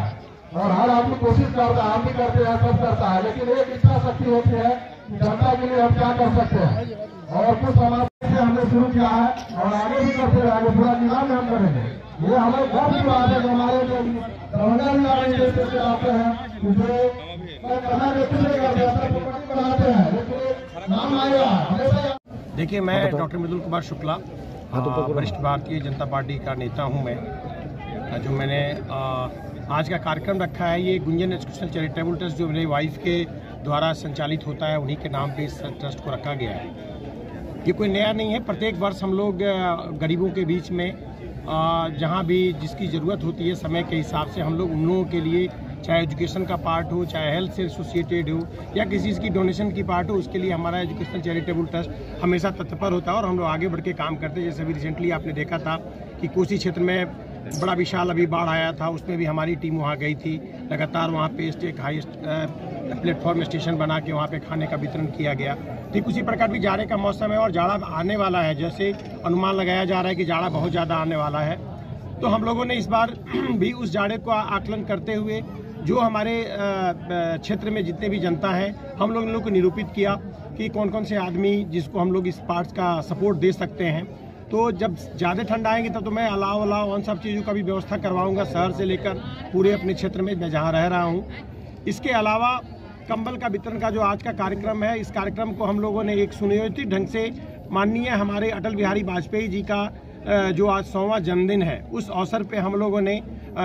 और हर आदमी कोशिश करता है, हम भी करते हैं, सब करता है, लेकिन एक इच्छा शक्ति होती है कि जनता के लिए हम क्या कर सकते हैं। और कुछ समाज से हमने शुरू किया है और आगे भी करते रहेंगे, पूरा जिला में हम करेंगे। ये हमें गर्व की बात है कि हमारे जो दरभंगा जिला में आते हैं, जो बनाते हैं, लेकिन नाम आएगा। देखिए, मैं डॉक्टर मृदुल कुमार शुक्ला, वरिष्ठ भारतीय जनता पार्टी का नेता हूं। मैं जो मैंने आज का कार्यक्रम रखा है, ये गुंजन एजुकेशनल चैरिटेबल ट्रस्ट जो मेरी वाइफ के द्वारा संचालित होता है, उन्हीं के नाम पे इस ट्रस्ट को रखा गया है। ये कोई नया नहीं है, प्रत्येक वर्ष हम लोग गरीबों के बीच में जहाँ भी जिसकी ज़रूरत होती है समय के हिसाब से हम लोग उन लोगों के लिए, चाहे एजुकेशन का पार्ट हो, चाहे हेल्थ से एसोसिएटेड हो, या किसी चीज़ की डोनेशन की पार्ट हो, उसके लिए हमारा एजुकेशनल चैरिटेबल ट्रस्ट हमेशा तत्पर होता है और हम लोग आगे बढ़ के काम करते हैं। जैसे अभी रिसेंटली आपने देखा था कि कोसी क्षेत्र में बड़ा विशाल अभी बाढ़ आया था, उसमें भी हमारी टीम वहाँ गई थी। लगातार वहाँ पे एक हाई प्लेटफॉर्म स्टेशन बना के वहाँ पे खाने का वितरण किया गया। ठीक उसी प्रकार भी जाड़े का मौसम है और जाड़ा आने वाला है, जैसे अनुमान लगाया जा रहा है कि जाड़ा बहुत ज़्यादा आने वाला है। तो हम लोगों ने इस बार भी उस जाड़े को आकलन करते हुए जो हमारे क्षेत्र में जितने भी जनता है, हम लोगों को निरूपित किया कि कौन कौन से आदमी जिसको हम लोग इस पार्ट्स का सपोर्ट दे सकते हैं। तो जब ज़्यादा ठंड आएगी तब तो मैं अलाव उन सब चीज़ों का भी व्यवस्था करवाऊंगा, शहर से लेकर पूरे अपने क्षेत्र में मैं जहाँ रह रहा हूँ। इसके अलावा कंबल का वितरण का जो आज का कार्यक्रम है, इस कार्यक्रम को हम लोगों ने एक सुनियोजित ढंग से माननीय हमारे अटल बिहारी वाजपेयी जी का जो आज 100वां जन्मदिन है, उस अवसर पे हम लोगों ने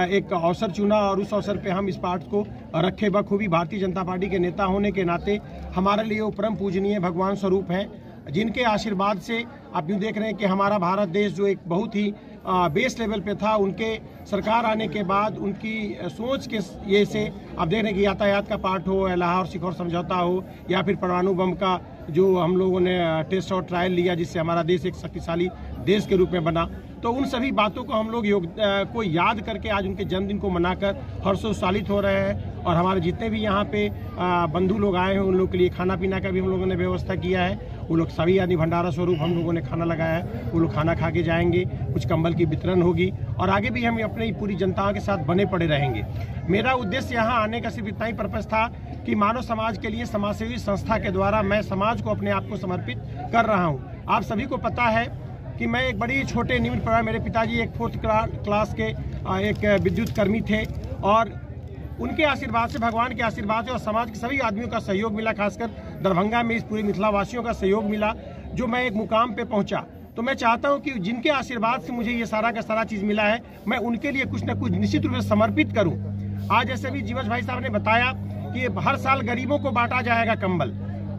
एक अवसर चुना और उस अवसर पे हम इस पार्ट को रखे। बखूबी भारतीय जनता पार्टी के नेता होने के नाते हमारे लिए वो परम पूजनीय भगवान स्वरूप हैं, जिनके आशीर्वाद से आप यूँ देख रहे हैं कि हमारा भारत देश जो एक बहुत ही बेस लेवल पे था, उनके सरकार आने के बाद उनकी सोच के ये से आप देख रहे हैं कि यातायात का पार्ट हो, लाहौर सिखोर समझौता हो, या फिर परमाणु बम का जो हम लोगों ने टेस्ट और ट्रायल लिया, जिससे हमारा देश एक शक्तिशाली देश के रूप में बना। तो उन सभी बातों को हम लोग को याद करके आज उनके जन्मदिन को मनाकर हर्षोल्लासित हो रहे हैं। और हमारे जितने भी यहाँ पे बंधु लोग आए हैं, उन लोगों के लिए खाना पीना का भी हम लोगों ने व्यवस्था किया है। वो लोग सभी यानी भंडारा स्वरूप हम लोगों ने खाना लगाया है, वो लोग खाना खा के जाएंगे। कुछ कंबल की वितरण होगी और आगे भी हम अपनी पूरी जनता के साथ बने पड़े रहेंगे। मेरा उद्देश्य यहाँ आने का सिर्फ इतना ही पर्पस था कि मानव समाज के लिए समाजसेवी संस्था के द्वारा मैं समाज को अपने आप को समर्पित कर रहा हूँ। आप सभी को पता है कि मैं एक बड़ी छोटे निम्न परिवार, मेरे पिताजी एक 4th क्लास के एक विद्युत कर्मी थे और उनके आशीर्वाद से, भगवान के आशीर्वाद से और समाज के सभी आदमियों का सहयोग मिला, खासकर दरभंगा में इस पूरे मिथिला वासियों का सहयोग मिला, जो मैं एक मुकाम पे पहुंचा। तो मैं चाहता हूं कि जिनके आशीर्वाद से मुझे ये सारा का सारा चीज मिला है, मैं उनके लिए कुछ न कुछ निश्चित रूप से समर्पित करूं। आज जैसे भी जीवछ भाई साहब ने बताया कि हर साल गरीबों को बांटा जाएगा कंबल।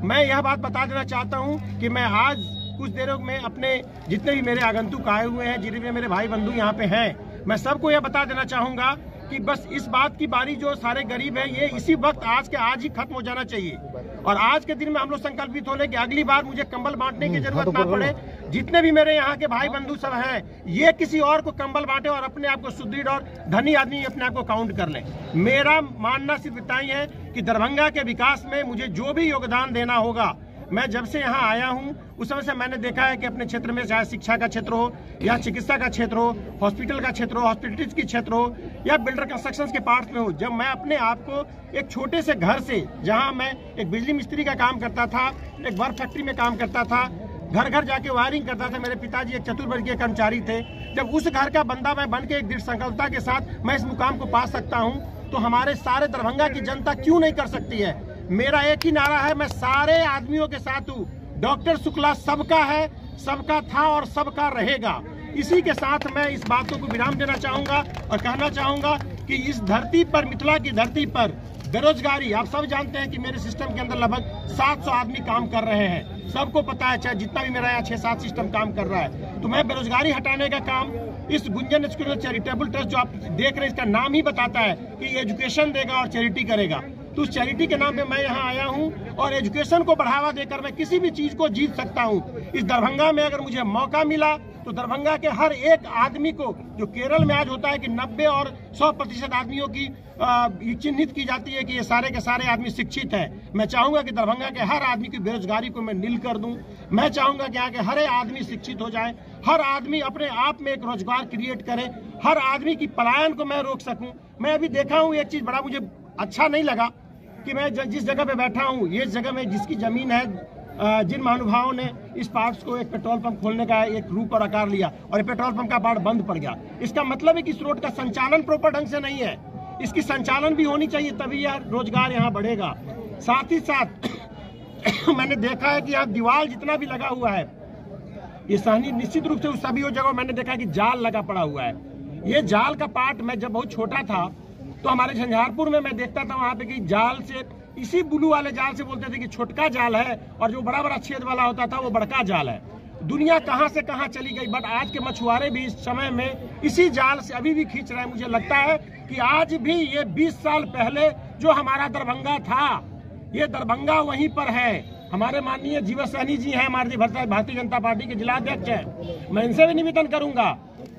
मैं यह बात बता देना चाहता हूं कि मैं आज कुछ देरों में अपने जितने भी मेरे आगंतुक आए हुए हैं, जितने मेरे भाई बंधु यहाँ पे हैं, मैं सबको यह बता देना चाहूंगा कि बस इस बात की बारी जो सारे गरीब हैं, ये इसी वक्त आज के आज ही खत्म हो जाना चाहिए। और आज के दिन में हम लोग संकल्पित हो ले कि अगली बार मुझे कंबल बांटने की जरूरत ना पड़े। जितने भी मेरे यहाँ के भाई बंधु सब हैं, ये किसी और को कंबल बांटे और अपने आप को सुदृढ़ और धनी आदमी अपने आप को काउंट कर लें। मेरा मानना सिर्फ इतना ही है कि दरभंगा के विकास में मुझे जो भी योगदान देना होगा, मैं जब से यहाँ आया हूँ उस समय से मैंने देखा है कि अपने क्षेत्र में चाहे शिक्षा का क्षेत्र हो या चिकित्सा का क्षेत्र हो, हॉस्पिटल का क्षेत्र हो, हॉस्पिटलिटीज की क्षेत्र हो या बिल्डर कंस्ट्रक्शन के पार्ट में हो, जब मैं अपने आप को एक छोटे से घर से, जहाँ मैं एक बिजली मिस्त्री का काम करता था, एक बर्फ फैक्ट्री में काम करता था, घर घर जाके वायरिंग करता था, मेरे पिताजी एक चतुर्वर्गीय कर्मचारी थे, जब उस घर का बंदा मैं बन के एक दृढ़ संकल्पता के साथ मैं इस मुकाम को पा सकता हूँ, तो हमारे सारे दरभंगा की जनता क्यों नहीं कर सकती है। मेरा एक ही नारा है, मैं सारे आदमियों के साथ हूँ। डॉक्टर शुक्ला सबका है, सबका था और सबका रहेगा। इसी के साथ मैं इस बातों को विराम देना चाहूंगा और कहना चाहूंगा कि इस धरती पर, मिथिला की धरती पर बेरोजगारी, आप सब जानते हैं कि मेरे सिस्टम के अंदर लगभग 700 आदमी काम कर रहे हैं। सबको पता है, चाहे जितना भी मेरा यहाँ 6-7 सिस्टम काम कर रहा है। तो मैं बेरोजगारी हटाने का काम इस गुंजन एजुकेशनल चैरिटेबल ट्रस्ट जो आप देख रहे हैं, इसका नाम ही बताता है कि एजुकेशन देगा और चैरिटी करेगा। तो उस चैरिटी के नाम पे मैं यहाँ आया हूँ और एजुकेशन को बढ़ावा देकर मैं किसी भी चीज को जीत सकता हूँ। इस दरभंगा में अगर मुझे मौका मिला तो दरभंगा के हर एक आदमी को, जो केरल में आज होता है कि 90 और 100% आदमियों की चिन्हित की जाती है कि ये सारे के सारे आदमी शिक्षित हैं, मैं चाहूंगा कि दरभंगा के हर आदमी की बेरोजगारी को मैं नील कर दूं। मैं चाहूंगा कि यहाँ के हर आदमी शिक्षित हो जाए, हर आदमी अपने आप में एक रोजगार क्रिएट करे, हर आदमी की पलायन को मैं रोक सकूं। मैं अभी देखा हूँ एक चीज बड़ा मुझे अच्छा नहीं लगा कि मैं जिस जगह पे बैठा हूँ, ये जगह में जिसकी जमीन है, जिन महानुभावों ने इस पार्ट्स को एक पेट्रोल पंप खोलने का एक रूप और आकार लिया और ये पेट्रोल पंप का पार्ट बंद पड़ गया, इसका मतलब है कि इस रोड का संचालन प्रॉपर ढंग से नहीं है। इसकी संचालन भी होनी चाहिए, तभी यह रोजगार यहाँ बढ़ेगा। साथ ही साथ मैंने देखा है कि यहाँ दीवार जितना भी लगा हुआ है, ये सहनी निश्चित रूप से उस सभी जगह मैंने देखा कि जाल लगा पड़ा हुआ है। ये जाल का पार्ट, मैं जब बहुत छोटा था तो हमारे झंझारपुर में मैं देखता था वहाँ पे कि जाल से, इसी ब्लू वाले जाल से बोलते थे कि छोटका जाल है और जो बड़ा बड़ा छेद वाला होता था वो बड़का जाल है। दुनिया कहाँ से कहाँ चली गई, बट आज के मछुआरे भी इस समय में इसी जाल से अभी भी खींच रहे हैं। मुझे लगता है कि आज भी ये 20 साल पहले जो हमारा दरभंगा था, ये दरभंगा वहीं पर है। हमारे माननीय जीवछ सहनी जी हैं, हमारे भारतीय जनता पार्टी के जिलाध्यक्ष हैं। मैं इनसे भी निवेदन करूंगा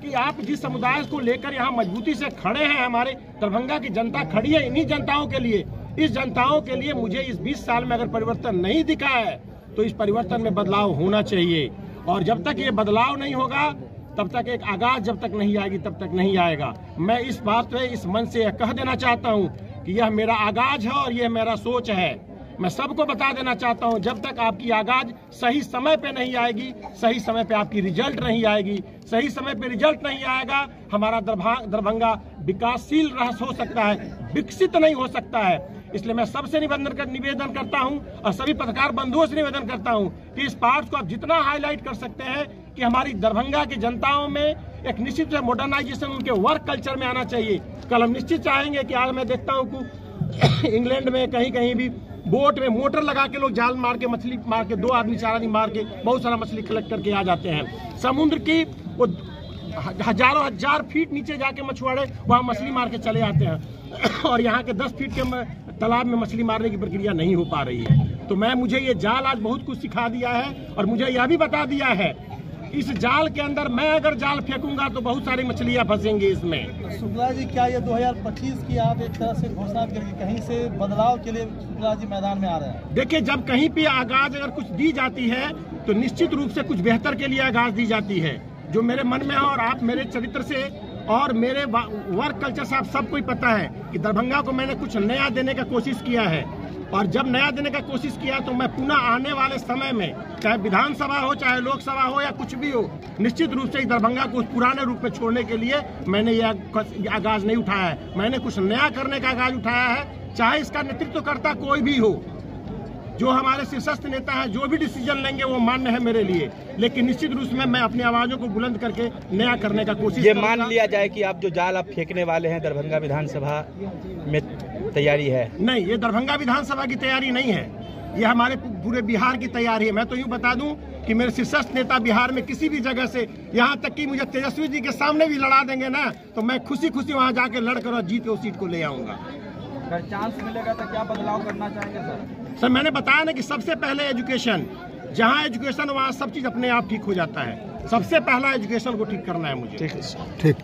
कि आप जिस समुदाय को लेकर यहाँ मजबूती से खड़े हैं, हमारे दरभंगा की जनता खड़ी है इन्हीं जनताओं के लिए। इस जनताओं के लिए मुझे इस 20 साल में अगर परिवर्तन नहीं दिखा है तो इस परिवर्तन में बदलाव होना चाहिए। और जब तक ये बदलाव नहीं होगा, तब तक एक आगाज जब तक नहीं आएगी तब तक नहीं आएगा। मैं इस बात पे इस मन से कह देना चाहता हूँ कि यह मेरा आगाज है और यह मेरा सोच है। मैं सबको बता देना चाहता हूं, जब तक आपकी आगाज सही समय पे नहीं आएगी, सही समय पे आपकी रिजल्ट नहीं आएगी, सही समय पे रिजल्ट नहीं आएगा, हमारा दरभंगा विकासशील हो सकता है, विकसित नहीं हो सकता है। इसलिए मैं सबसे निवेदन करता हूं और सभी पत्रकार बंधुओं से निवेदन करता हूं कि इस पार्ट को आप जितना हाईलाइट कर सकते हैं कि हमारी दरभंगा की जनताओं में एक निश्चित मॉडर्नाइजेशन उनके वर्क कल्चर में आना चाहिए। कल हम निश्चित चाहेंगे कि आज मैं देखता हूँ कि इंग्लैंड में कहीं भी बोट में मोटर लगा के लोग जाल मार के, मछली मार के, 2 आदमी 4 आदमी मार के बहुत सारा मछली कलेक्ट करके आ जाते हैं। समुद्र की वो हजारों हजार फीट नीचे जाके मछुआरे वहाँ मछली मार के चले आते हैं और यहाँ के 10 फीट के तालाब में मछली मारने की प्रक्रिया नहीं हो पा रही है। तो मुझे ये जाल आज बहुत कुछ सिखा दिया है और मुझे यह भी बता दिया है इस जाल के अंदर मैं अगर जाल फेंकूंगा तो बहुत सारी मछलियां फंसेंगी इसमें। शुक्ला जी, क्या ये 2025 की आप एक तरह से घोषणा करके कहीं से बदलाव के लिए शुक्ला जी मैदान में आ रहे हैं? देखिए, जब कहीं पे आगाज अगर कुछ दी जाती है तो निश्चित रूप से कुछ बेहतर के लिए आगाज दी जाती है, जो मेरे मन में है। और आप मेरे चरित्र से और मेरे वर्क कल्चर से आप सबको ही पता है कि दरभंगा को मैंने कुछ नया देने का कोशिश किया है। और जब नया देने का कोशिश किया तो मैं पुनः आने वाले समय में, चाहे विधानसभा हो, चाहे लोकसभा हो या कुछ भी हो, निश्चित रूप से इस दरभंगा को उस पुराने रूप में छोड़ने के लिए मैंने यह आगाज नहीं उठाया है। मैंने कुछ नया करने का आगाज उठाया है, चाहे इसका नेतृत्व करता कोई भी हो। जो हमारे शीर्षस्थ नेता हैं जो भी डिसीजन लेंगे वो मान्य है मेरे लिए, लेकिन निश्चित रूप में मैं अपनी आवाज़ों को बुलंद करके नया करने का कोशिश ये मान लिया जाए कि आप जो जाल आप फेंकने वाले हैं दरभंगा विधानसभा में तैयारी है? नहीं, ये दरभंगा विधानसभा की तैयारी नहीं है, ये हमारे पूरे बिहार की तैयारी है। मैं तो यूँ बता दूं कि मेरे शीर्षस्थ नेता बिहार में किसी भी जगह से, यहाँ तक कि मुझे तेजस्वी जी के सामने भी लड़ा देंगे ना, तो मैं खुशी खुशी वहाँ जाके लड़कर और जीत के उस सीट को ले आऊँगा। अगर चांस मिलेगा तो क्या बदलाव करना चाहेंगे सर? मैंने बताया ना कि सबसे पहले एजुकेशन, जहाँ एजुकेशन वहाँ सब चीज़ अपने आप ठीक हो जाता है। सबसे पहला एजुकेशन को ठीक करना है मुझे। ठीक।